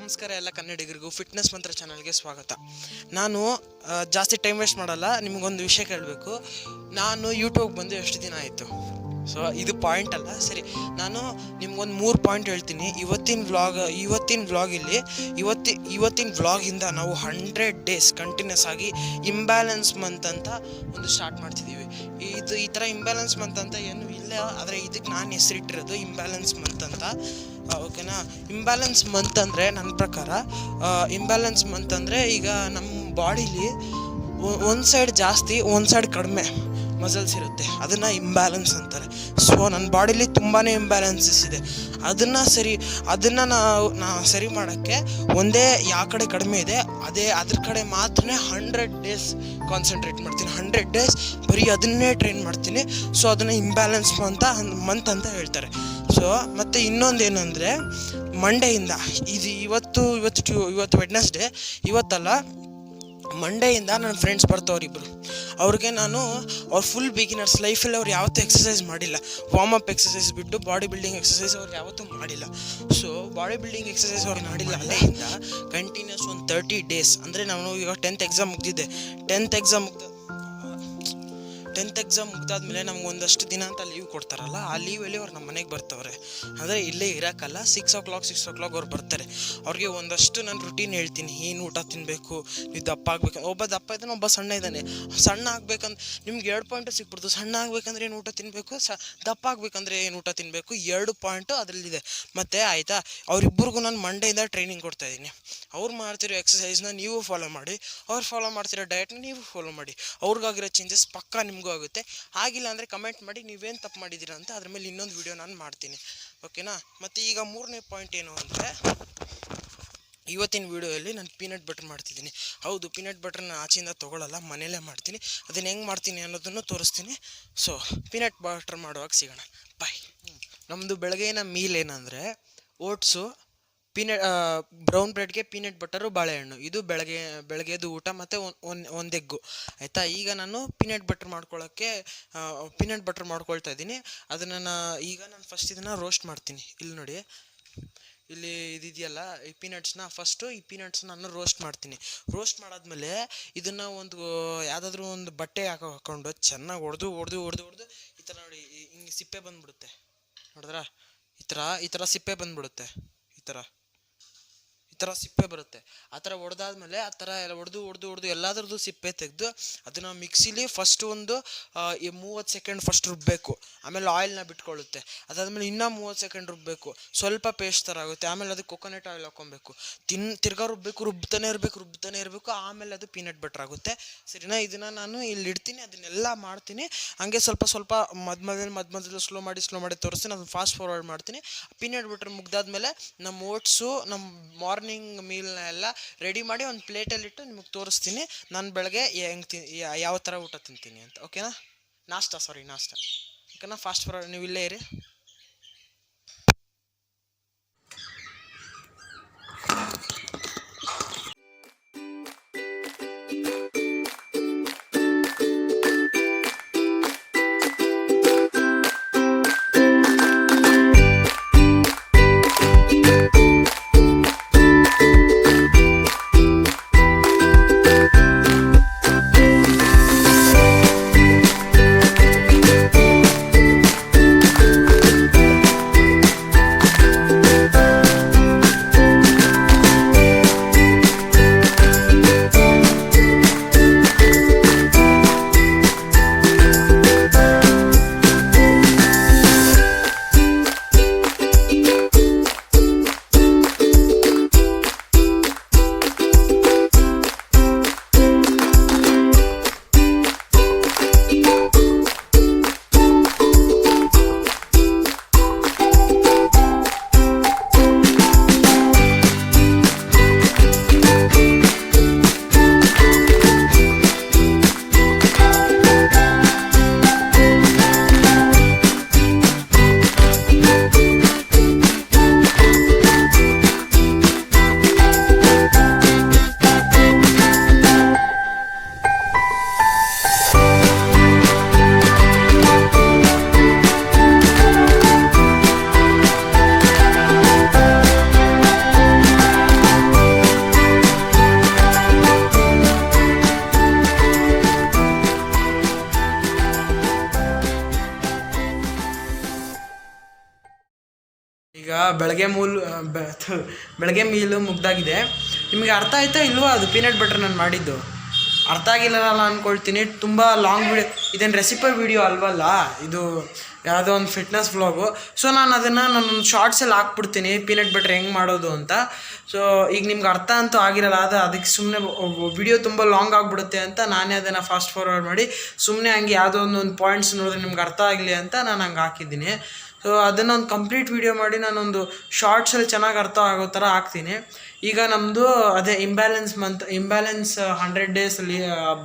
ನಮಸ್ಕಾರ ಎಲ್ಲ ಕನ್ನಡಿಗರಿಗೂ ಫಿಟ್ನೆಸ್ ಮಂತ್ರ ಚಾನಲ್ಗೆ ಸ್ವಾಗತ. ನಾನು ಜಾಸ್ತಿ ಟೈಮ್ ವೇಸ್ಟ್ ಮಾಡಲ್ಲ. ನಿಮಗೊಂದು ವಿಷಯ ಕೇಳಬೇಕು. ನಾನು ಯೂಟ್ಯೂಬ್ ಬಂದು ಎಷ್ಟು ದಿನ ಆಯಿತು? ಸೊ ಇದು ಪಾಯಿಂಟ್ ಅಲ್ಲ, ಸರಿ. ನಾನು ನಿಮ್ಗೊಂದು 3 ಪಾಯಿಂಟ್ ಹೇಳ್ತೀನಿ. ಇವತ್ತಿನ ವ್ಲಾಗಿಂದ ನಾವು 100 ಡೇಸ್ ಕಂಟಿನ್ಯೂಸ್ ಆಗಿ ಇಂಬ್ಯಾಲೆನ್ಸ್ ಮಂತ್ ಅಂತ ಒಂದು ಸ್ಟಾರ್ಟ್ ಮಾಡ್ತಿದ್ದೀವಿ. ಈ ಥರ ಇಂಬ್ಯಾಲೆನ್ಸ್ ಮಂತ್ ಅಂತ ಏನೂ ಇಲ್ಲ, ಆದರೆ ಇದಕ್ಕೆ ನಾನು ಹೆಸರಿಟ್ಟಿರೋದು ಇಂಬ್ಯಾಲೆನ್ಸ್ ಮಂತ್ ಅಂತ. ಓಕೆನಾ? ಇಂಬ್ಯಾಲೆನ್ಸ್ ಮಂತ್ ಅಂದರೆ ನನ್ನ ಪ್ರಕಾರ ಇಂಬ್ಯಾಲೆನ್ಸ್ ಮಂತ್ ಅಂದರೆ ಈಗ ನಮ್ಮ ಬಾಡಿಲಿ ಒಂದು ಸೈಡ್ ಜಾಸ್ತಿ ಒಂದು ಸೈಡ್ ಕಡಿಮೆ ಮಸಲ್ಸ್ ಇರುತ್ತೆ, ಅದನ್ನು ಇಂಬ್ಯಾಲೆನ್ಸ್ ಅಂತಾರೆ. ಸೊ ನನ್ನ ಬಾಡಿಲಿ ತುಂಬಾ ಇಂಬ್ಯಾಲೆನ್ಸಸ್ ಇದೆ. ಅದನ್ನು ಸರಿ ಮಾಡೋಕ್ಕೆ ಒಂದೇ ಯಾವ ಕಡೆ ಕಡಿಮೆ ಇದೆ ಅದ್ರ ಕಡೆ ಮಾತ್ರ 100 ಡೇಸ್ ಕಾನ್ಸಂಟ್ರೇಟ್ ಮಾಡ್ತೀನಿ. 100 ಡೇಸ್ ಬರೀ ಅದನ್ನೇ ಟ್ರೈನ್ ಮಾಡ್ತೀನಿ. ಸೊ ಅದನ್ನು ಇಂಬ್ಯಾಲೆನ್ಸ್ ಮಂತ್ ಅಂತ ಹೇಳ್ತಾರೆ. ಸೊ ಮತ್ತು ಇನ್ನೊಂದೇನೆಂದರೆ ಮಂಡೆಯಿಂದ ಇವತ್ತು ವೆಡ್ನೆಸ್ಡೇ, ಇವತ್ತಲ್ಲ ಮಂಡೆಯಿಂದ ನನ್ನ ಫ್ರೆಂಡ್ಸ್ ಬರ್ತವ್ರಿಬ್ಬರು. ಅವ್ರಿಗೆ ಅವ್ರು ಫುಲ್ ಬಿಗಿನರ್ಸ್, ಲೈಫಲ್ಲಿ ಅವ್ರು ಯಾವತ್ತೂ ಎಕ್ಸಸೈಸ್ ಮಾಡಿಲ್ಲ. ವಾರ್ಮಪ್ ಎಕ್ಸಸೈಸ್ ಬಿಟ್ಟು ಬಾಡಿ ಬಿಲ್ಡಿಂಗ್ ಎಕ್ಸಸೈಸ್ ಅವ್ರು ಯಾವತ್ತೂ ಮಾಡಿಲ್ಲ. ಸೊ ಬಾಡಿ ಬಿಲ್ಡಿಂಗ್ ಎಕ್ಸಸೈಸ್ ಅವ್ರು ಮಾಡಿಲ್ಲ. ಅಲ್ಲಿಂದ ಕಂಟಿನ್ಯೂಸ್ ಒಂದು 30 ಡೇಸ್ ಅಂದರೆ ನಾನು ಇವಾಗ 10th ಎಕ್ಸಾಮ್ ಮುಗಿದಿದ್ದೆ. 10th ಎಕ್ಸಾಮ್ ಮುಗ್ದಾದ್ಮೇಲೆ ನಮ್ಗೆ ಒಂದಷ್ಟು ದಿನ ಅಂತ ಲೀವ್ ಕೊಡ್ತಾರಲ್ಲ, ಆ ಲೀವಲ್ಲಿ ಅವ್ರು ನಮ್ಮ ಮನೆಗೆ ಬರ್ತವ್ರೆ. ಅಂದರೆ ಇಲ್ಲೇ ಇರೋಕ್ಕಲ್ಲ, 6 o'clock ಅವ್ರು ಬರ್ತಾರೆ. ಅವ್ರಿಗೆ ಒಂದಷ್ಟು ನಾನು ರುಟೀನ್ ಹೇಳ್ತೀನಿ. ಏನು ಊಟ ತಿನ್ನಬೇಕು, ನೀವು ದಪ್ಪ ಆಗ್ಬೇಕಂದ್ರೆ, ಒಬ್ಬ ದಪ್ಪ ಇದ್ದಾನೆ, ಒಬ್ಬ ಸಣ್ಣ ಇದ್ದಾನೆ. ಸಣ್ಣ ಆಗ್ಬೇಕಂದ್ರೆ ನಿಮ್ಗೆ 2 ಪಾಯಿಂಟು ಸಿಕ್ಬಿಡ್ತು. ಸಣ್ಣ ಆಗ್ಬೇಕಂದ್ರೆ ಏನು ಊಟ ತಿನ್ನಬೇಕು, ದಪ್ಪ ಆಗ್ಬೇಕಂದ್ರೆ ಏನು ಊಟ ತಿನ್ನಬೇಕು, 2 ಪಾಯಿಂಟು ಅದರಲ್ಲಿದೆ. ಮತ್ತು ಆಯಿತಾ, ಅವರಿಬ್ಬರಿಗೂ ನಾನು ಮಂಡೆಯಿಂದ ಟ್ರೈನಿಂಗ್ ಕೊಡ್ತಾಯಿದ್ದೀನಿ. ಅವ್ರು ಮಾಡ್ತಿರೋ ಎಕ್ಸಸೈಸ್ನ ನೀವು ಫಾಲೋ ಮಾಡಿ, ಅವ್ರು ಫಾಲೋ ಮಾಡ್ತಿರೋ ಡಯಟ್ನ ನೀವು ಫಾಲೋ ಮಾಡಿ. ಅವ್ರಿಗಾಗಿರೋ ಚೇಂಜಸ್ ಪಕ್ಕಾ ನಿಮಗೂ ಆಗುತ್ತೆ. ಆಗಿಲ್ಲ ಅಂದರೆ ಕಮೆಂಟ್ ಮಾಡಿ ನೀವೇನು ತಪ್ಪು ಮಾಡಿದ್ದೀರಾ ಅಂತ. ಅದ್ರ ಮೇಲೆ ಇನ್ನೊಂದು ವಿಡಿಯೋ ನಾನು ಮಾಡ್ತೀನಿ. ಓಕೆನಾ? ಮತ್ತು ಈಗ 3ನೇ ಪಾಯಿಂಟ್ ಏನು ಅಂದರೆ, ಇವತ್ತಿನ ವೀಡಿಯೋದಲ್ಲಿ ನಾನು ಪೀನಟ್ ಬಟರ್ ಮಾಡ್ತಿದ್ದೀನಿ. ಹೌದು, ಪೀನಟ್ ಬಟರ್ನ ಆಚೆಯಿಂದ ತೊಗೊಳ್ಳಲ್ಲ, ಮನೆಯಲ್ಲೇ ಮಾಡ್ತೀನಿ. ಅದನ್ನು ಹೆಂಗೆ ಮಾಡ್ತೀನಿ ಅನ್ನೋದನ್ನು ತೋರಿಸ್ತೀನಿ. ಸೊ ಪೀನಟ್ ಬಟರ್ ಮಾಡುವಾಗ ಸಿಗೋಣ. ಬಾಯ್. ನಮ್ಮದು ಬೆಳಗ್ಗೆನ ಮೀಲ್ ಏನಂದರೆ ಓಟ್ಸು, ಬ್ರೌನ್ ಬ್ರೆಡ್ಗೆ ಪೀನಟ್ ಬಟರು, ಬಾಳೆಹಣ್ಣು. ಇದು ಬೆಳಗ್ಗೆದು ಊಟ ಮತ್ತು ಒಂದು ಎಗ್ಗು. ಆಯಿತಾ? ಈಗ ನಾನು ಪೀನಟ್ ಬಟರ್ ಮಾಡ್ಕೊಳ್ತಾ ಇದ್ದೀನಿ. ಅದನ್ನು ಈಗ ನಾನು ಫಸ್ಟ್ ಇದನ್ನು ರೋಸ್ಟ್ ಮಾಡ್ತೀನಿ. ಇಲ್ಲಿ ನೋಡಿ, ಇಲ್ಲಿ ಇದಿದೆಯಲ್ಲ ಈ ಪೀನಟ್ಸ್ನ ನಾನು ರೋಸ್ಟ್ ಮಾಡ್ತೀನಿ. ರೋಸ್ಟ್ ಮಾಡಾದ್ಮೇಲೆ ಇದನ್ನು ಯಾವುದಾದ್ರೂ ಒಂದು ಬಟ್ಟೆ ಹಾಕೊಂಡು ಚೆನ್ನಾಗಿ ಹೊಡೆದು ಈ ಥರ ನೋಡಿ, ಹಿಂಗೆ ಸಿಪ್ಪೆ ಬಂದುಬಿಡುತ್ತೆ. ನೋಡಿದ್ರಾ? ಈ ಥರ ಸಿಪ್ಪೆ ಬಂದುಬಿಡುತ್ತೆ. ಈ ಥರ ಸಿಪ್ಪೆ ಬರುತ್ತೆ. ಆ ಥರ ಹೊಡೆದಾದ್ಮೇಲೆ ಆ ಥರ ಎಲ್ಲ ಹೊಡೆದು ಎಲ್ಲಾದ್ರದ್ದು ಸಿಪ್ಪೆ ತೆಗೆದು ಅದನ್ನು ಮಿಕ್ಸಿಲಿ ಫಸ್ಟ್ ಒಂದು 30 ಸೆಕೆಂಡ್ ಫಸ್ಟ್ ರುಬ್ಬಬೇಕು. ಆಮೇಲೆ ಆಯಿಲ್ನ ಬಿಟ್ಕೊಳ್ಳುತ್ತೆ. ಅದಾದಮೇಲೆ ಇನ್ನೂ 30 ಸೆಕೆಂಡ್ ರುಬ್ಬಬೇಕು. ಸ್ವಲ್ಪ ಪೇಸ್ಟ್ ಥರ ಆಗುತ್ತೆ. ಆಮೇಲೆ ಅದಕ್ಕೆ ಕೊಕೊನಟ್ ಆಯಿಲ್ ಹಾಕ್ಕೊಬೇಕು. ತಿರ್ಗಾ ರುಬ್ತಾನೆ ಇರಬೇಕು. ಆಮೇಲೆ ಅದು ಪೀನಟ್ ಬಟರ್ ಆಗುತ್ತೆ. ಸರಿನಾ? ಇದನ್ನು ನಾನು ಇಲ್ಲಿ ಇಡ್ತೀನಿ, ಅದನ್ನೆಲ್ಲ ಮಾಡ್ತೀನಿ. ಹಂಗೆ ಸ್ವಲ್ಪ ಮಧ್ಯ ಸ್ಲೋ ಮಾಡಿ ತೋರಿಸ್ತೀನಿ. ಅದನ್ನು ಫಾಸ್ಟ್ ಫಾರ್ವರ್ಡ್ ಮಾಡ್ತೀನಿ. ಪೀನಟ್ ಬಟರ್ ಮುಗ್ದಾದ್ಮೇಲೆ ನಮ್ಮ ಓಟ್ಸು, ನಮ್ಮ ಮಾರ್ನಿಂಗ್ ಮೀಲ್ನ ಎಲ್ಲ ರೆಡಿ ಮಾಡಿ ಒಂದು ಪ್ಲೇಟಲ್ಲಿಟ್ಟು ನಿಮಗೆ ತೋರಿಸ್ತೀನಿ. ನಾನು ಬೆಳಗ್ಗೆ ಯಾವ ಥರ ಊಟ ತಿಂತೀನಿ ಅಂತ. ಓಕೆನಾ? ನಾಷ್ಟ. ಓಕೆನಾ? ಫಾಸ್ಟ್ ಫಾರ್ವರ್ಡ್, ನೀವು ಇಲ್ಲೇ ಇರಿ. ಬೆಳಗ್ಗೆ ಮೀಲು ಮುಗ್ದಾಗಿದೆ. ನಿಮಗೆ ಅರ್ಥ ಆಯ್ತಾ ಇಲ್ವಾ ಅದು ಪೀನಟ್ ಬಟರ್ ನಾನು ಮಾಡಿದ್ದು? ಅರ್ಥ ಆಗಿಲ್ಲಲ್ಲ ಅಂದ್ಕೊಳ್ತೀನಿ. ತುಂಬ ಲಾಂಗ್ ವಿಡಿಯೋ, ಇದೇನು ರೆಸಿಪಿ ವಿಡಿಯೋ ಅಲ್ವಲ್ಲ, ಇದು ಯಾವುದೋ ಒಂದು ಫಿಟ್ನೆಸ್ ವ್ಲಾಗು. ಸೊ ನಾನು ಅದನ್ನು ನನ್ನ ಶಾರ್ಟ್ಸಲ್ಲಿ ಹಾಕ್ಬಿಡ್ತೀನಿ ಪೀನಟ್ ಬಟರ್ ಹೆಂಗೆ ಮಾಡೋದು ಅಂತ. ಸೊ ಈಗ ನಿಮ್ಗೆ ಅರ್ಥ ಅಂತೂ ಆಗಿರಲ್ಲ, ಅದಕ್ಕೆ ಸುಮ್ಮನೆ ವಿಡಿಯೋ ತುಂಬ ಲಾಂಗ್ ಆಗಿಬಿಡುತ್ತೆ ಅಂತ ನಾನೇ ಅದನ್ನು ಫಾಸ್ಟ್ ಫಾರ್ವರ್ಡ್ ಮಾಡಿ ಸುಮ್ಮನೆ ಹಂಗೆ ಯಾವುದೋ ಒಂದು ಪಾಯಿಂಟ್ಸ್ ನೋಡಿದ್ರೆ ನಿಮ್ಗೆ ಅರ್ಥ ಆಗಲಿ ಅಂತ ನಾನು ಹಂಗೆ ಹಾಕಿದ್ದೀನಿ. ಸೊ ಅದನ್ನು ಒಂದು ಕಂಪ್ಲೀಟ್ ವಿಡಿಯೋ ಮಾಡಿ ನಾನೊಂದು ಶಾರ್ಟ್ಸಲ್ಲಿ ಚೆನ್ನಾಗಿ ಅರ್ಥ ಆಗೋ ಥರ ಹಾಕ್ತೀನಿ. ಈಗ ನಮ್ಮದು ಅದೇ ಇಂಬ್ಯಾಲೆನ್ಸ್ 100 ಡೇಸಲ್ಲಿ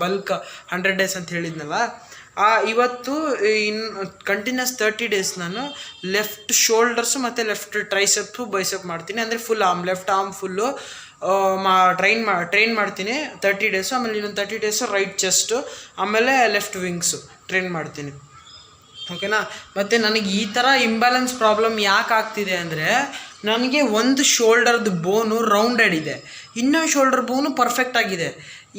ಬಲ್ಕ್ 100 ಡೇಸ್ ಅಂತ ಹೇಳಿದ್ನಲ್ಲ, ಇವತ್ತು ಕಂಟಿನ್ಯೂಸ್ 30 ಡೇಸ್ ನಾನು ಲೆಫ್ಟ್ ಶೋಲ್ಡರ್ಸು ಮತ್ತು ಲೆಫ್ಟ್ ಟ್ರೈಸೆಪ್ಸು ಬೈಸೆಪ್ ಮಾಡ್ತೀನಿ. ಅಂದರೆ full left arm full train ಮಾಡ್ತೀನಿ 30 ಡೇಸು. ಆಮೇಲೆ ಇನ್ನೊಂದು 30 ಡೇಸು ರೈಟ್ ಚೆಸ್ಟು, ಆಮೇಲೆ ಲೆಫ್ಟ್ ವಿಂಗ್ಸು ಟ್ರೈನ್ ಮಾಡ್ತೀನಿ. ಓಕೆನಾ. ಮತ್ತು ನನಗೆ ಈ ಥರ ಇಂಬ್ಯಾಲೆನ್ಸ್ ಪ್ರಾಬ್ಲಮ್ ಯಾಕೆ ಆಗ್ತಿದೆ ಅಂದರೆ, ನನಗೆ ಒಂದು ಶೋಲ್ಡರ್ದು ಬೋನು ರೌಂಡೆಡ್ ಇದೆ, ಇನ್ನೊಂದು ಶೋಲ್ಡರ್ ಬೋನು ಪರ್ಫೆಕ್ಟ್ ಆಗಿದೆ.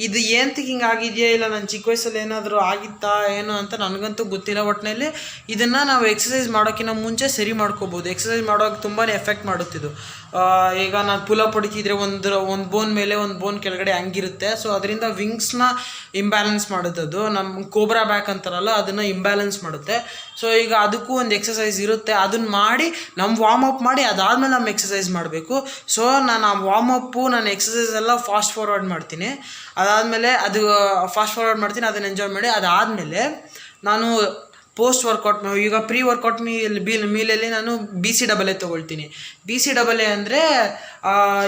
ಇದು ಏನಂತ ಹಿಂಗೆ ಆಗಿದೆಯಾ, ಇಲ್ಲ ನನ್ನ ಚಿಕ್ಕ ವಯಸ್ಸಲ್ಲಿ ಏನಾದರೂ ಆಗಿತ್ತಾ ಏನೋ ಅಂತ ನನಗಂತೂ ಗೊತ್ತಿಲ್ಲ. ಒಟ್ಟಿನಲ್ಲಿ ಇದನ್ನು ನಾವು ಎಕ್ಸಸೈಸ್ ಮಾಡೋಕ್ಕಿಂತ ಮುಂಚೆ ಸರಿ ಮಾಡ್ಕೋಬೋದು. ಎಕ್ಸಸೈಸ್ ಮಾಡೋಕೆ ತುಂಬಾ ಎಫೆಕ್ಟ್ ಮಾಡುತ್ತಿದ್ದು. ಈಗ ನಾನು ಪುಲಪ್ ಹೊಡಿತಿದ್ರೆ ಒಂದು ಬೋನ್ ಮೇಲೆ ಒಂದು ಬೋನ್ ಕೆಳಗಡೆ ಹಂಗಿರುತ್ತೆ. ಸೊ ಅದರಿಂದ ವಿಂಗ್ಸ್ನ ಇಂಬ್ಯಾಲೆನ್ಸ್ ಮಾಡುತ್ತದು. ನಮ್ಮ ಕೋಬ್ರಾ ಬ್ಯಾಕ್ ಅಂತಾರಲ್ಲ, ಅದನ್ನು ಇಂಬ್ಯಾಲೆನ್ಸ್ ಮಾಡುತ್ತೆ. ಸೊ ಈಗ ಅದಕ್ಕೂ ಒಂದು ಎಕ್ಸಸೈಸ್ ಇರುತ್ತೆ, ಅದನ್ನು ಮಾಡಿ ನಮ್ಮ ವಾರ್ಮಪ್ ಮಾಡಿ ಅದಾದಮೇಲೆ ನಮ್ಮ ಎಕ್ಸಸೈಸ್ ಮಾಡಬೇಕು. ಸೊ ನಾನು ಆ ವಾರ್ಮಪ್ಪು ನಾನು ಎಕ್ಸಸೈಸ್ ಎಲ್ಲ ಫಾಸ್ಟ್ ಫಾರ್ವರ್ಡ್ ಮಾಡ್ತೀನಿ. ಅದಾದಮೇಲೆ ಅದು ಫಾಸ್ಟ್ ಫಾರ್ವರ್ಡ್ ಮಾಡ್ತೀನಿ, ಅದನ್ನು ಎಂಜಾಯ್ ಮಾಡಿ. ಅದಾದಮೇಲೆ ನಾನು ಪೋಸ್ಟ್ ವರ್ಕೌಟ್, ಈಗ ಪ್ರೀ ವರ್ಕೌಟ್ ಮೀಲಲ್ಲಿ ನಾನು BCAA ತೊಗೊಳ್ತೀನಿ. BCAA ಅಂದರೆ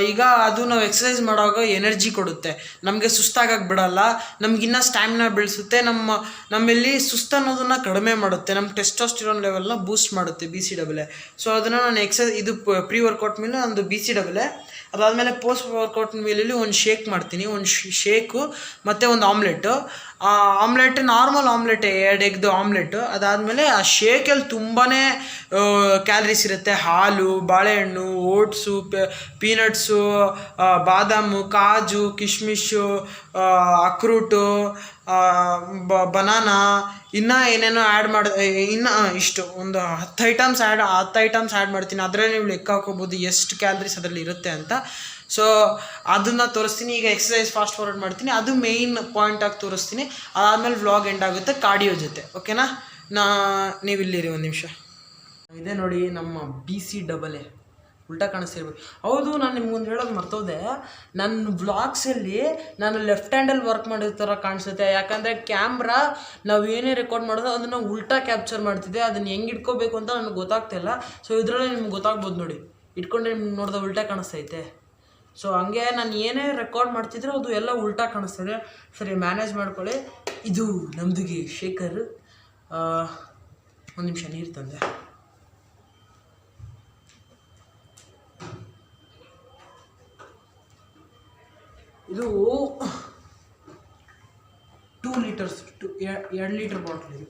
ಈಗ ಅದು ನಾವು ಎಕ್ಸಸೈಸ್ ಮಾಡುವಾಗ ಎನರ್ಜಿ ಕೊಡುತ್ತೆ, ನಮಗೆ ಸುಸ್ತಾಗಕ್ಕೆ ಬಿಡಲ್ಲ, ನಮಗಿನ್ನ ಸ್ಟ್ಯಾಮಿನಾ ಬೆಳೆಸುತ್ತೆ, ನಮ್ಮಲ್ಲಿ ಸುಸ್ತು ಅನ್ನೋದನ್ನು ಕಡಿಮೆ ಮಾಡುತ್ತೆ, ನಮ್ಮ ಟೆಸ್ಟೋಸ್ಟಿರೋನ್ ಲೆವೆಲ್ನ ಬೂಸ್ಟ್ ಮಾಡುತ್ತೆ BCAA. ಸೊ ಅದನ್ನು ನಾನು ಇದು ಪ್ರೀ ವರ್ಕೌಟ್ ಮೀಲು ಒಂದು BCAA. ಅದಾದಮೇಲೆ ಪೋಸ್ಟ್ ವರ್ಕೌಟ್ ಮೀಲಲ್ಲಿ ಒಂದು ಶೇಕ್ ಮಾಡ್ತೀನಿ, ಒಂದು ಶೇಕು ಮತ್ತು ಒಂದು ಆಮ್ಲೆಟ್ ನಾರ್ಮಲ್ ಆಮ್ಲೆಟ್, 2 ಎಗ್ದು ಆಮ್ಲೆಟು. ಅದಾದಮೇಲೆ ಆ ಶೇಕಲ್ಲಿ ತುಂಬಾ ಕ್ಯಾಲರೀಸ್ ಇರುತ್ತೆ. ಹಾಲು, ಬಾಳೆಹಣ್ಣು, ಓಟ್ಸು, ಪೀನಟ್ಸು, ಬಾದಾಮು, ಕಾಜು, ಕಿಶ್ಮಿಶು, ಅಕ್ರೂಟು, ಬನಾನಾ, ಇನ್ನೂ ಏನೇನೋ ಇನ್ನು ಇಷ್ಟು ಒಂದು 10 ಐಟಮ್ಸ್ ಆ್ಯಡ್ ಮಾಡ್ತೀನಿ. ಅದರಲ್ಲಿ ನೀವು ಲೆಕ್ಕ ಹಾಕೋಬೋದು ಎಷ್ಟು ಕ್ಯಾಲರೀಸ್ ಅದರಲ್ಲಿ ಇರುತ್ತೆ ಅಂತ. ಸೊ ಅದನ್ನು ತೋರಿಸ್ತೀನಿ. ಈಗ ಎಕ್ಸಸೈಸ್ ಫಾಸ್ಟ್ ಫಾರ್ವರ್ಡ್ ಮಾಡ್ತೀನಿ, ಅದು ಮೇಯ್ನ್ ಪಾಯಿಂಟಾಗಿ ತೋರಿಸ್ತೀನಿ. ಅದಾದಮೇಲೆ ವ್ಲಾಗ್ ಎಂಡ್ ಆಗುತ್ತೆ ಕಾರ್ಡಿಯೋ ಜೊತೆ. ಓಕೆನಾ. ನೀವು ಇಲ್ಲಿರಿ ಒಂದು ನಿಮಿಷ. ಇದೆ ನೋಡಿ ನಮ್ಮ BCAA, ಉಲ್ಟಾ ಕಾಣಿಸ್ತಿರ್ಬೇಕು. ಹೌದು, ನಾನು ನಿಮ್ಗೊಂದು ಹೇಳೋದು ಮರ್ತೋದೆ. ನನ್ನ ವ್ಲಾಗ್ಸಲ್ಲಿ ನಾನು ಲೆಫ್ಟ್ ಹ್ಯಾಂಡಲ್ಲಿ ವರ್ಕ್ ಮಾಡಿದ ಥರ ಕಾಣಿಸುತ್ತೆ. ಯಾಕಂದರೆ ಕ್ಯಾಮ್ರಾ ನಾವು ಏನೇ ರೆಕಾರ್ಡ್ ಮಾಡೋದು ಅದನ್ನು ಉಲ್ಟಾ ಕ್ಯಾಪ್ಚರ್ ಮಾಡ್ತಿದ್ದೆ. ಅದನ್ನು ಹೆಂಗೆ ಇಟ್ಕೋಬೇಕು ಅಂತ ನನಗೆ ಗೊತ್ತಾಗ್ತಿಲ್ಲ. ಸೊ ಇದರಲ್ಲಿ ನಿಮ್ಗೆ ಗೊತ್ತಾಗ್ಬೋದು ನೋಡಿ, ಇಟ್ಕೊಂಡ್ರೆ ನಿಮ್ಗೆ ನೋಡಿದ ಉಲ್ಟಾ ಕಾಣಿಸ್ತೈತೆ. ಸೊ ಹಂಗೆ ನಾನು ಏನೇ ರೆಕಾರ್ಡ್ ಮಾಡ್ತಿದ್ರೆ ಅದು ಎಲ್ಲ ಉಲ್ಟಾ ಕಾಣಿಸ್ತದೆ. ಸರಿ, ಮ್ಯಾನೇಜ್ ಮಾಡ್ಕೊಳ್ಳಿ. ಇದು ನಮ್ಮದಿಗೆ ಶೇಖರ್. ಒಂದು ನಿಮಿಷ ನೀರು ತಂದೆ. ಇದು 2 ಲೀಟರ್ಸ್ 2 ಲೀಟರ್ ಬಾಟ್ಲ್. ಇದು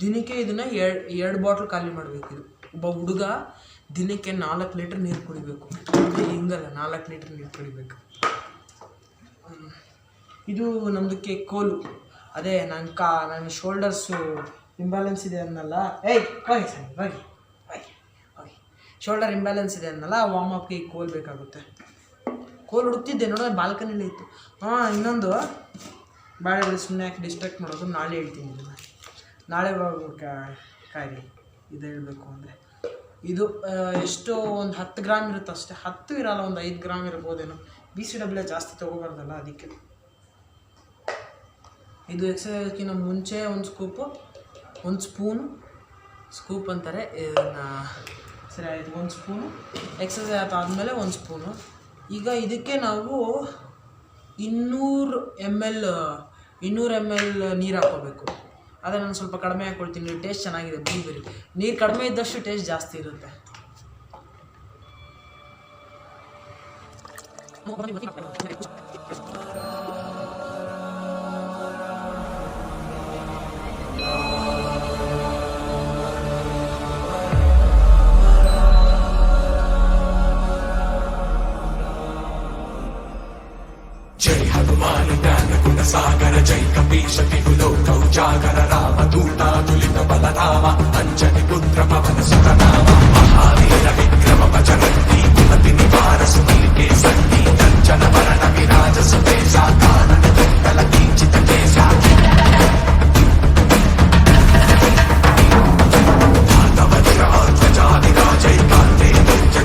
ದಿನಕ್ಕೆ ಇದನ್ನು 2 ಬಾಟ್ಲ್ ಖಾಲಿ ಮಾಡಬೇಕು. ಇದು ಒಬ್ಬ ಹುಡುಗ ದಿನಕ್ಕೆ 4 ಲೀಟರ್ ನೀರು ಕುಡಿಬೇಕು. ಹಿಂಗಲ್ಲ, 4 ಲೀಟರ್ ನೀರು ಕುಡಿಬೇಕು. ಇದು ನಮ್ಮದಕ್ಕೆ ಕೋಲು. ಅದೇ ನನ್ನ ಶೋಲ್ಡರ್ಸು ಇಂಬ್ಯಾಲೆನ್ಸ್ ಇದೆ ಅನ್ನಲ್ಲ, ಹೋಗಿ ಶೋಲ್ಡರ್ ಇಂಬ್ಯಾಲೆನ್ಸ್ ಇದೆ ಅನ್ನಲ್ಲ, ವಾರ್ಮಪ್ಗೆ ಈ ಕೋಲ್ ಬೇಕಾಗುತ್ತೆ. ಕೋಲ್ ಹುಡುಕ್ತಿದ್ದೆ, ನೋಡೋದು ಬಾಲ್ಕನಿಲೇ ಇತ್ತು. ಇನ್ನೊಂದು ಬೇಡ, ಸುಮ್ಮನೆ ಯಾಕೆ ಡಿಸ್ಟ್ರಾಕ್ಟ್ ಮಾಡೋದು, ನಾಳೆ ಹೇಳ್ತೀನಿ. ಇದನ್ನು ನಾಳೆ ಕಾಯಿರಿ. ಇದು ಹೇಳಬೇಕು ಅಂದರೆ ಇದು ಎಷ್ಟು ಒಂದು 10 ಗ್ರಾಮ್ ಇರುತ್ತೆ ಅಷ್ಟೇ. 10 ಇರಲ್ಲ, ಒಂದು 5 ಗ್ರಾಮ್ ಇರ್ಬೋದೇನೋ. BCAA ಜಾಸ್ತಿ ತೊಗೋಬಾರ್ದಲ್ಲ, ಅದಕ್ಕೆ. ಇದು ಎಕ್ಸಸೈಸ್ಗಿಂತ ಮುಂಚೆ ಒಂದು ಸ್ಕೂಪ್ ಅಂತಾರೆ ಇದನ್ನು. ಸರಿ ಆಯಿತು, 1 ಸ್ಪೂನು ಎಕ್ಸಸೈಸ್ ಆದಮೇಲೆ 1 ಸ್ಪೂನು. ಈಗ ಇದಕ್ಕೆ ನಾವು 200 ml ನೀರು ಹಾಕೋಬೇಕು. ಆದರೆ ನಾನು ಸ್ವಲ್ಪ ಕಡಿಮೆ ಹಾಕ್ಕೊಳ್ತೀನಿ, ಟೇಸ್ಟ್ ಚೆನ್ನಾಗಿದೆ. ಬರೀ ನೀರು ಕಡಿಮೆ ಇದ್ದಷ್ಟು ಟೇಸ್ಟ್ ಜಾಸ್ತಿ ಇರುತ್ತೆ. ಜೈ ಹನುಮಾನ ಜ್ಞಾನ ಗುಣ ಸಾಗರ ಜೈ ಕಪೀಶ ಕಿಹುಲೋಕೌ ಜಾಗರ ರಾಮ ದೂತ ತುಲಿತ ಬಲರಾಮ ಅಂಜನಿ ಪುತ್ರ ಪವನ ಸುತನಾಮ ಮಹಾವೀರ ವಿಕ್ರಮ ಭಜರಂತಿ ಕುಮತಿ ನಿವಾರ ಸುಮಲಿಕೆ ಸಂತಿ ಕಂಚನ ವರಣ ವಿರಾಜ ಸುತೇಶ ಕಾನನ ಕುಂಡಲ ಕಿಂಚಿತ ಕೇಶ ಧ್ವಜಾಧಿರಾಜೈ ಕಾಂತೆ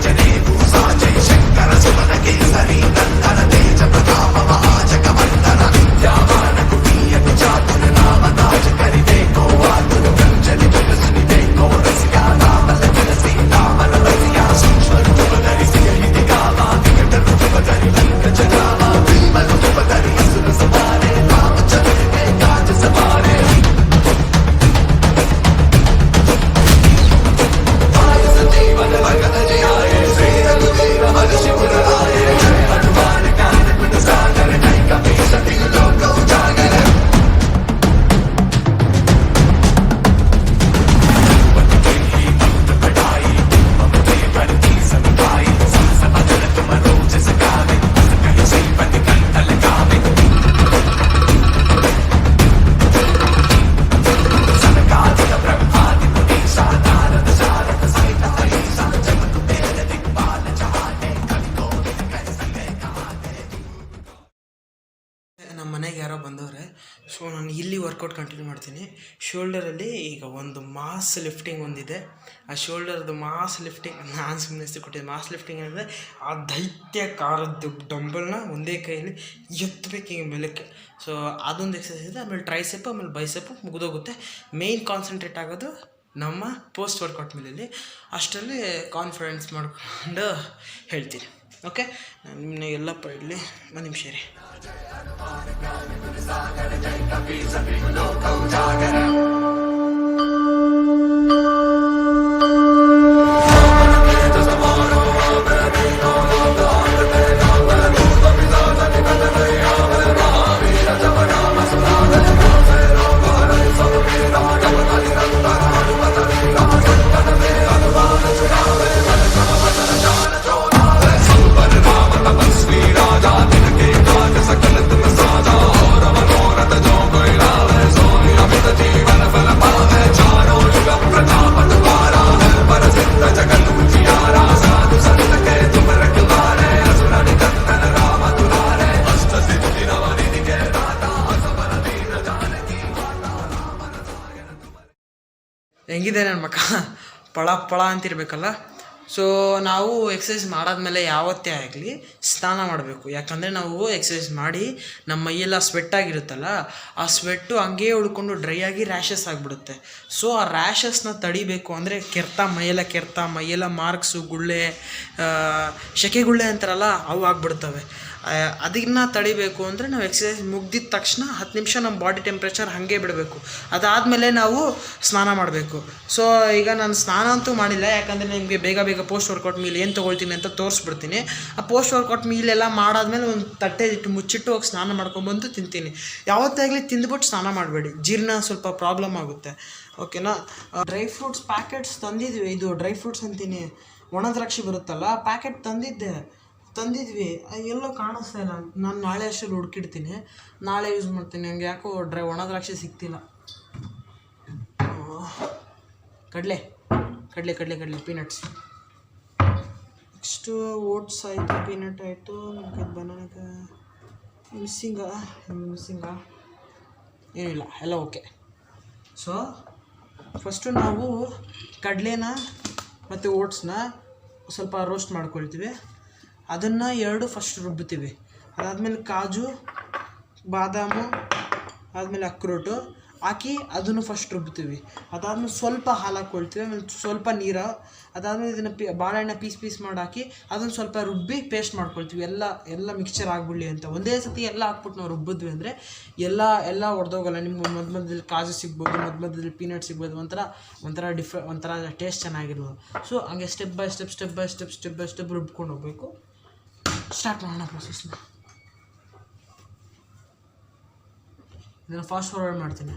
ಜನೆ ಭೂಸಾ ಜೈ ಶಂಕರ ಸುಮನ ಕೇಸರಿ ನಂದನ ತೇಜ ಪ್ರತಾಪ ಮಹಾಜಗ ವಂದನ ವಿದ್ಯಾವಾನ ಕುಟೀಯತು ಚಾತುರ ನಾಮ ತಾಜ ಕರಿದೆ ಕೋ ಆತುರ ಕಂಜಲಿ ತುಳಸಿದೆ ಕೋ ರಸಿಯ ನಾಮಲ ಕೆಲಸಿ ನಾಮಲ ರಸಿಯ ಸೂಕ್ಷ್ಮ ಋತುಪಧರಿಸಿ ಹಿತಿ ಕಾಮ ವಿಕಟ ಋತುಪಧರಿ ಲಂಕ ಜಗಾಮ ಭೀಮ ಋತುಪಧರಿ ಸುರ ಸವಾರೆ ರಾಮ ಚಂದ್ರಗೆ ಕಾಜ ಸವಾರೆ जीवन भगत जियाए श्री रघुवीर महर्षि मुरारे जय हनुमान ज्ञान गुण सागर जय कपीश तिहु लोक उजागर बढ़ाई ममते करती समझाई संस बदल तुम रोज सगावे कही श्रीपद कंठ लगावे सनकादिक ब्रह्मादि मुनीसा नारद शारद सहित हरीसा जगत मेरे दिक्पाल जहाने कवि गोविंद कर संगे कहाने ನಮ್ಮ ಮನೆಗೆ ಯಾರೋ ಬಂದವ್ರೆ. ಸೊ ನಾನು ಇಲ್ಲಿ ವರ್ಕೌಟ್ ಕಂಟಿನ್ಯೂ ಮಾಡ್ತೀನಿ. ಶೋಲ್ಡರಲ್ಲಿ ಈಗ ಒಂದು ಮಾಸ್ ಲಿಫ್ಟಿಂಗ್ ಒಂದಿದೆ. ಆ ಶೋಲ್ಡರ್ದು ಮಾಸ್ ಲಿಫ್ಟಿಂಗ್ ನಾನು ಸುಮ್ಮನೆ ಹೆಸರು ಕೊಟ್ಟಿದ್ದೆ. ಮಾಸ್ ಲಿಫ್ಟಿಂಗ್ ಅಂದರೆ ಆ ದೈತ್ಯಕಾರದ್ದು ಡಂಬಲ್ನ ಒಂದೇ ಕೈಯಲ್ಲಿ ಎತ್ತಬೇಕು ಹಿಂಗೆ ಮೇಲಕ್ಕೆ. ಸೊ ಅದೊಂದು ಎಕ್ಸಸೈಸ್ ಇದೆ. ಆಮೇಲೆ ಟ್ರೈಸೆಪ್, ಆಮೇಲೆ ಬೈಸೆಪ್ಪು ಮುಗಿದೋಗುತ್ತೆ. ಮೇಯ್ನ್ ಕಾನ್ಸಂಟ್ರೇಟ್ ಆಗೋದು ನಮ್ಮ ಪೋಸ್ಟ್ ವರ್ಕೌಟ್ ಮೇಲೆ. ಅಷ್ಟರಲ್ಲಿ ಕಾನ್ಫಿಡೆನ್ಸ್ ಮಾಡ್ಕೊಂಡು ಹೇಳ್ತೀನಿ. ಓಕೆ, ನಾನು ನಿಮ್ಮನ್ನ ಎಲ್ಲಪ್ಪ ಇಡಲಿ ಒಂದು ನಿಮಿಷ ರೀ. ಹೆಂಗಿದೆ ನನ್ನ ಮಕ್ಕ ಪಳ ಪಳ ಅಂತಿರ್ಬೇಕಲ್ಲ. ಸೊ ನಾವು ಎಕ್ಸಸೈಸ್ ಮಾಡಾದ್ಮೇಲೆ ಯಾವತ್ತೇ ಆಗಲಿ ಸ್ನಾನ ಮಾಡಬೇಕು. ಯಾಕಂದರೆ ನಾವು ಎಕ್ಸಸೈಸ್ ಮಾಡಿ ನಮ್ಮ ಮೈಯೆಲ್ಲ ಸ್ವೆಟ್ ಆಗಿರುತ್ತಲ್ಲ, ಆ ಸ್ವೆಟ್ಟು ಹಂಗೇ ಉಳ್ಕೊಂಡು ಡ್ರೈ ಆಗಿ ರ್ಯಾಷಸ್ ಆಗಿಬಿಡುತ್ತೆ. ಸೊ ಆ ರ್ಯಾಷಸ್ನ ತಡಿಬೇಕು ಅಂದರೆ ಮೈಯೆಲ್ಲ ಮಾರ್ಕ್ಸು, ಗುಳ್ಳೆ, ಸೆಕೆಗುಳ್ಳೆ ಅಂತಾರಲ್ಲ ಅವು ಆಗ್ಬಿಡ್ತವೆ. ಅದನ್ನು ತಡಿಬೇಕು ಅಂದರೆ ನಾವು ಎಕ್ಸಸೈಸ್ ಮುಗ್ದಿದ ತಕ್ಷಣ 10 ನಿಮಿಷ ನಮ್ಮ ಬಾಡಿ ಟೆಂಪ್ರೇಚರ್ ಹಾಗೆ ಬಿಡಬೇಕು. ಅದಾದಮೇಲೆ ನಾವು ಸ್ನಾನ ಮಾಡಬೇಕು. ಸೊ ಈಗ ನಾನು ಸ್ನಾನ ಅಂತೂ ಮಾಡಿಲ್ಲ, ಯಾಕಂದರೆ ನಿಮಗೆ ಬೇಗ ಪೋಸ್ಟ್ ವರ್ಕೌಟ್ ಮೀಲ್ ಏನು ತೊಗೊಳ್ತೀನಿ ಅಂತ ತೋರಿಸ್ಬಿಡ್ತೀನಿ. ಆ ಪೋಸ್ಟ್ ವರ್ಕೌಟ್ ಮೀಲೆಲ್ಲ ಮಾಡಾದ್ಮೇಲೆ ಒಂದು ತಟ್ಟೆ ಇಟ್ಟು ಮುಚ್ಚಿಟ್ಟು ಹೋಗಿ ಸ್ನಾನ ಮಾಡ್ಕೊಂಬಂದು ತಿಂತೀನಿ. ಯಾವತ್ತೇ ಆಗಲಿ ತಿಂದ್ಬಿಟ್ಟು ಸ್ನಾನ ಮಾಡಬೇಡಿ, ಜೀರ್ಣ ಸ್ವಲ್ಪ ಪ್ರಾಬ್ಲಮ್ ಆಗುತ್ತೆ. ಓಕೆನಾ. ಡ್ರೈ ಫ್ರೂಟ್ಸ್ ಪ್ಯಾಕೆಟ್ಸ್ ತಂದಿದ್ವಿ. ಇದು ಡ್ರೈ ಫ್ರೂಟ್ಸ್ ಅಂತೀನಿ, ಒಣ ದ್ರಾಕ್ಷಿ ಬರುತ್ತಲ್ಲ, ಪ್ಯಾಕೆಟ್ ತಂದಿದ್ವಿ. ಎಲ್ಲೋ ಕಾಣಿಸ್ತಾ ಇಲ್ಲ. ನಾನು ನಾಳೆ ಅಷ್ಟರಲ್ಲಿ ಹುಡುಕಿಡ್ತೀನಿ, ನಾಳೆ ಯೂಸ್ ಮಾಡ್ತೀನಿ. ನನಗೆ ಯಾಕೋ ಒಣ ದ್ರಾಕ್ಷಿ ಸಿಗ್ತಿಲ್ಲ. ಕಡಲೆ ಪೀನಟ್ಸ್. ನೆಕ್ಸ್ಟು ಓಟ್ಸ್ ಆಯಿತು, ಪೀನಟ್ ಆಯಿತು, ಬನಾನಕ ಮಿಸ್ಸಿಂಗಾ ಏನಿಲ್ಲ, ಎಲ್ಲ ಓಕೆ. ಸೊ ಫಸ್ಟು ನಾವು ಕಡಲೆನ ಮತ್ತು ಓಟ್ಸ್ನ ಸ್ವಲ್ಪ ರೋಸ್ಟ್ ಮಾಡ್ಕೊಳ್ತೀವಿ. ಅದನ್ನು 2 ಫಸ್ಟ್ ರುಬ್ಬ್ತೀವಿ. ಅದಾದಮೇಲೆ ಕಾಜು, ಬಾದಾಮು, ಆದಮೇಲೆ ಅಕ್ರೋಟು ಹಾಕಿ ಅದನ್ನು ಫಸ್ಟ್ ರುಬ್ಬ್ತೀವಿ. ಅದಾದಮೇಲೆ ಸ್ವಲ್ಪ ಹಾಲು ಹಾಕ್ಕೊಳ್ತೀವಿ, ಆಮೇಲೆ ಸ್ವಲ್ಪ ನೀರು. ಅದಾದಮೇಲೆ ಇದನ್ನು ಬಾಳೆಹಣ್ಣು ಪೀಸ್ ಮಾಡಿ ಹಾಕಿ ಅದನ್ನು ಸ್ವಲ್ಪ ರುಬ್ಬಿ ಪೇಸ್ಟ್ ಮಾಡ್ಕೊಳ್ತೀವಿ. ಎಲ್ಲ ಮಿಕ್ಸ್ಚರ್ ಆಗಿಬಿಡಲಿ ಅಂತ. ಒಂದೇ ಸತಿ ಎಲ್ಲ ಹಾಕ್ಬಿಟ್ಟು ನಾವು ರುಬ್ಬಿದ್ವಿ ಅಂದರೆ ಎಲ್ಲ ಹೊಡೆದೋಗಲ್ಲ. ನಿಮ್ಗೆ ಮಧ್ಯದಲ್ಲಿ ಕಾಜು ಸಿಗ್ಬೋದು, ಮಧ್ಯದಲ್ಲಿ ಪೀನಟ್ ಸಿಗ್ಬೋದು. ಒಂಥರ ಟೇಸ್ಟ್ ಚೆನ್ನಾಗಿರ್ಬೋದು. ಸೊ ಹಂಗೆ ಸ್ಟೆಪ್ ಬೈ ಸ್ಟೆಪ್ ರುಬ್ಕೊಂಡು ಹೋಗಬೇಕು. ಸ್ಟಾರ್ಟ್ ಮಾಡೋಣ ಪ್ರೊಸೆಸ್ನ. ಇದನ್ನು ಫಾಸ್ಟ್ ಫಾರ್ವರ್ಡ್ ಮಾಡ್ತೀನಿ.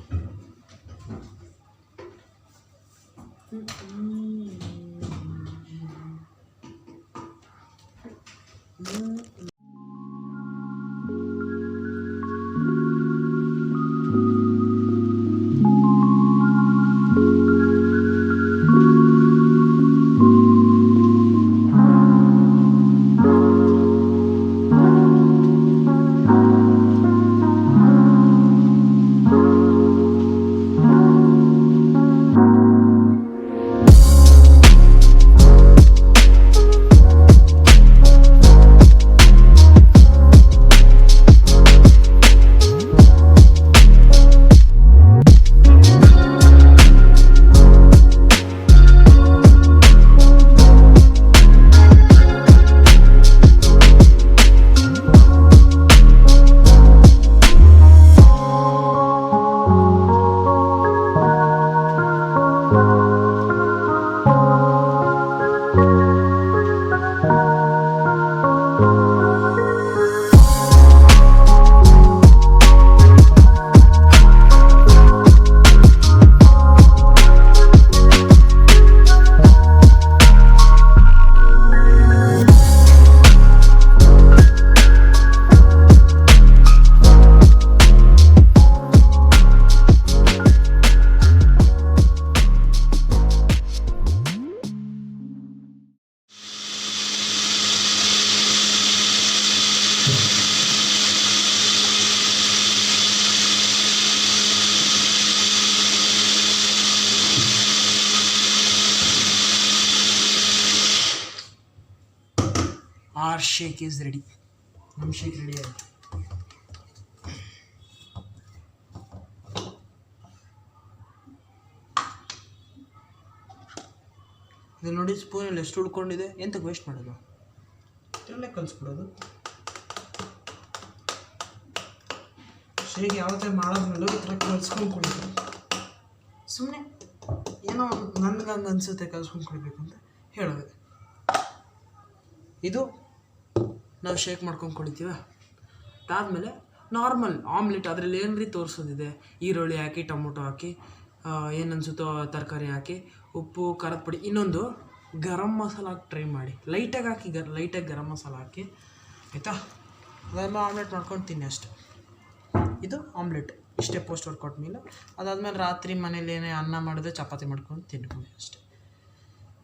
Our shake is ready. ನಮ್ಮ ಶೇಕ್ ರೆಡಿ ಆಯಿತು. ಇದು ನೋಡಿ ಸ್ಪೂನಲ್ಲಿ ಎಷ್ಟು ಉಳ್ಕೊಂಡಿದೆ, ಎಂತಕ್ಕೆ ವೇಸ್ಟ್ ಮಾಡೋದು, ಇಷ್ಟರಲ್ಲೇ ಕಲಿಸ್ಬಿಡೋದು. ಶೇಕ್ ಯಾವತ್ತೇ ಮಾಡೋದ್ಮೇಲೂ ಈ ಥರ ಕಲ್ಸ್ಕೊಂಡು ಕುಡಿಬೇಕು. ಸುಮ್ಮನೆ ಏನೋ ನನಗೆ ಹಂಗೆ ಅನಿಸುತ್ತೆ ಕಲ್ಸ್ಕೊಂಡು ಕುಡಿಬೇಕು ಅಂತ ಹೇಳೋದು. ಇದು ನಾವು ಶೇಕ್ ಮಾಡ್ಕೊಂಡು ಕುಡಿತೀವ. ಅದಾದಮೇಲೆ ನಾರ್ಮಲ್ ಆಮ್ಲೆಟ್, ಅದರಲ್ಲಿ ಏನ್ರಿ ತೋರಿಸೋದಿದೆ, ಈರುಳ್ಳಿ ಹಾಕಿ, ಟೊಮೊಟೊ ಹಾಕಿ, ಏನು ಅನಿಸುತ್ತೋ ತರಕಾರಿ ಹಾಕಿ, ಉಪ್ಪು, ಖಾರದ ಪುಡಿ, ಇನ್ನೊಂದು ಗರಂ ಮಸಾಲ ಹಾಕಿ ಟ್ರೈ ಮಾಡಿ. ಲೈಟಾಗಿ ಹಾಕಿ, ಲೈಟಾಗಿ ಗರಂ ಮಸಾಲ ಹಾಕಿ, ಆಯಿತಾ. ಅದಾದ್ಮೇಲೆ ಆಮ್ಲೆಟ್ ಮಾಡ್ಕೊಂಡು ತಿನ್ನಿ ಅಷ್ಟೆ. ಇದು ಆಮ್ಲೆಟ್, ಇಷ್ಟೇ ಪೋಸ್ಟ್ ವರ್ಕೌಟ್ ಮೀಲು. ಅದಾದಮೇಲೆ ರಾತ್ರಿ ಮನೇಲಿ ಏನೇ ಅನ್ನ ಮಾಡಿದ್ರೆ ಚಪಾತಿ ಮಾಡ್ಕೊಂಡು ತಿನ್ಕೊಳ್ಳಿ ಅಷ್ಟೆ.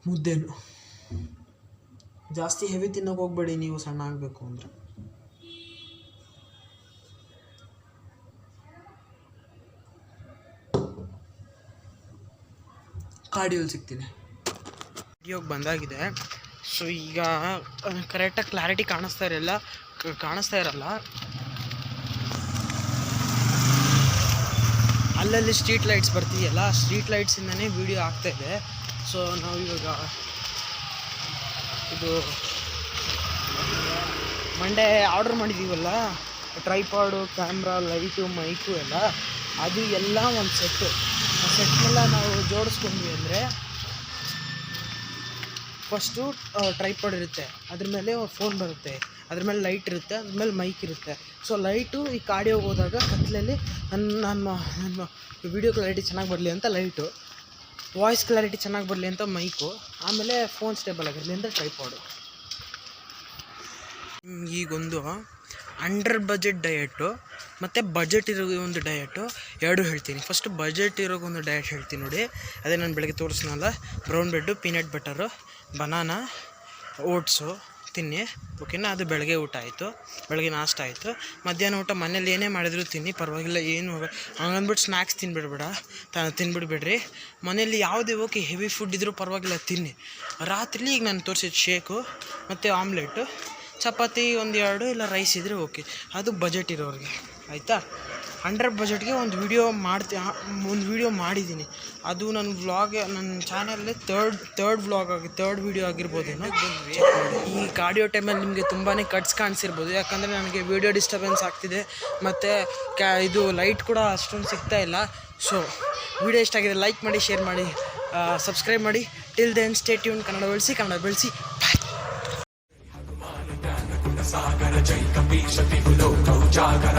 ಮುದ್ದೆನು ಜಾಸ್ತಿ ಹೆವಿ ತಿನ್ನೋಕೆ ಹೋಗ್ಬೇಡಿ ನೀವು ಸಣ್ಣ ಆಗಬೇಕು ಅಂದರೆ. ಕಾರ್ಡಿಯೋಲಿ ಸಿಗ್ತೀನಿ. ವಿಡಿಯೋಗೆ ಬಂದಾಗಿದೆ. ಸೊ ಈಗ ಕರೆಕ್ಟಾಗಿ ಕ್ಲಾರಿಟಿ ಕಾಣಿಸ್ತಾ ಇರಲ್ಲ. ಅಲ್ಲಲ್ಲಿ ಸ್ಟ್ರೀಟ್ ಲೈಟ್ಸ್ ಬರ್ತೀಯಲ್ಲ, ಸ್ಟ್ರೀಟ್ ಲೈಟ್ಸಿಂದನೇ ವೀಡಿಯೋ ಆಗ್ತಾಯಿದೆ. ಸೊ ನಾವು ಇವಾಗ ಇದು ಮಂಡೇ ಆರ್ಡ್ರ್ ಮಾಡಿದ್ದೀವಲ್ಲ, ಟ್ರೈಪಾಡು, ಕ್ಯಾಮ್ರಾ, ಲೈಟು, ಮೈಕು ಎಲ್ಲ, ಅದು ಎಲ್ಲ ಒಂದು ಸೆಟ್ಟು. ಆ ಸೆಟ್ನೆಲ್ಲ ನಾವು ಜೋಡಿಸ್ಕೊಂಡ್ವಿ ಅಂದರೆ ಫಸ್ಟು ಟ್ರೈಪಾಡ್ ಇರುತ್ತೆ, ಅದ್ರ ಮೇಲೆ ಫೋನ್ ಬರುತ್ತೆ, ಅದ್ರ ಮೇಲೆ ಲೈಟ್ ಇರುತ್ತೆ, ಅದ್ರ ಮೇಲೆ ಮೈಕ್ ಇರುತ್ತೆ. ಸೊ ಲೈಟು ಈ ಕಾರ್ಡಿಯೋಗೆ ಹೋದಾಗ ಕತ್ಲಲ್ಲಿ ನನ್ನ ವಿಡಿಯೋ ಕ್ಲಾರಿಟಿ ಚೆನ್ನಾಗಿ ಬರಲಿ ಅಂತ ಲೈಟು, ವಾಯ್ಸ್ ಕ್ಲಾರಿಟಿ ಚೆನ್ನಾಗಿ ಬರಲಿ ಅಂತ ಮೈಕು, ಆಮೇಲೆ ಫೋನ್ ಸ್ಟೇಬಲ್ ಆಗಿರಲಿ ಅಂತ ಟ್ರೈಪಾಡು. ಈಗೊಂದು ಅಂಡರ್ ಬಜೆಟ್ ಡಯಟು ಮತ್ತು ಬಜೆಟ್ ಇರೋ ಒಂದು ಡಯಟು ಎರಡು ಹೇಳ್ತೀನಿ. ಫಸ್ಟು ಬಜೆಟ್ ಇರೋಗೊಂದು ಡಯಟ್ ಹೇಳ್ತೀನಿ ನೋಡಿ. ಅದೇ ನಾನು ಬೆಳಗ್ಗೆ ತೋರಿಸ್ನಲ್ಲ, brown bread, peanut butter, banana, oats ತಿನ್ನಿ, ಓಕೆನಾ. ಅದು ಬೆಳಗ್ಗೆ ಊಟ ಆಯಿತು, ಬೆಳಗ್ಗೆ ನಾಷ್ಟ ಆಯಿತು. ಮಧ್ಯಾಹ್ನ ಊಟ ಮನೇಲಿ ಏನೇ ಮಾಡಿದ್ರು ತಿನ್ನಿ, ಪರವಾಗಿಲ್ಲ, ಏನು ಹಂಗಂದ್ಬಿಟ್ಟು ಸ್ನ್ಯಾಕ್ಸ್ ತಿನ್ಬಿಡ್ಬೇಡ್ರಿ. ಮನೇಲಿ ಯಾವುದೇ ಓಕೆ ಹೆವಿ ಫುಡ್ ಇದ್ದರೂ ಪರವಾಗಿಲ್ಲ ತಿನ್ನಿ. ರಾತ್ರಿ ಈಗ ನಾನು ತೋರಿಸಿದ ಶೇಕು ಮತ್ತು ಆಮ್ಲೆಟು, ಚಪಾತಿ ಒಂದೆರಡು ಇಲ್ಲ ರೈಸ್ ಇದ್ದರೆ ಓಕೆ. ಅದು ಬಜೆಟ್ ಇರೋರಿಗೆ, ಆಯಿತಾ. ಅಂಡರ್ ಬಜೆಟ್ಗೆ ಒಂದು ವಿಡಿಯೋ ಮಾಡಿದ್ದೀನಿ. ಅದು ನನ್ನ ವ್ಲಾಗ್, ನನ್ನ ಚಾನಲಲ್ಲಿ ಥರ್ಡ್ ವಿಡಿಯೋ ಆಗಿರ್ಬೋದೇನೋ. ಈ ಕಾರ್ಡಿಯೋ ಟೈಮಲ್ಲಿ ನಿಮಗೆ ತುಂಬಾ ಕಟ್ಸ್ ಕಾಣಿಸಿರ್ಬೋದು, ಯಾಕಂದರೆ ನನಗೆ ವಿಡಿಯೋ ಡಿಸ್ಟರ್ಬೆನ್ಸ್ ಆಗ್ತಿದೆ ಮತ್ತು ಇದು ಲೈಟ್ ಕೂಡ ಅಷ್ಟೊಂದು ಸಿಗ್ತಾ ಇಲ್ಲ. ಸೊ ವಿಡಿಯೋ ಇಷ್ಟ ಆಗಿದೆ, ಲೈಕ್ ಮಾಡಿ, ಶೇರ್ ಮಾಡಿ, ಸಬ್ಸ್ಕ್ರೈಬ್ ಮಾಡಿ. Till then stay tune. Kannada ಬೆಳೆಸಿ. ಸಾಗರ ಜೈ ಕಪೀಶ ತಿಗುಲೋಕೌ ಜಾಗರ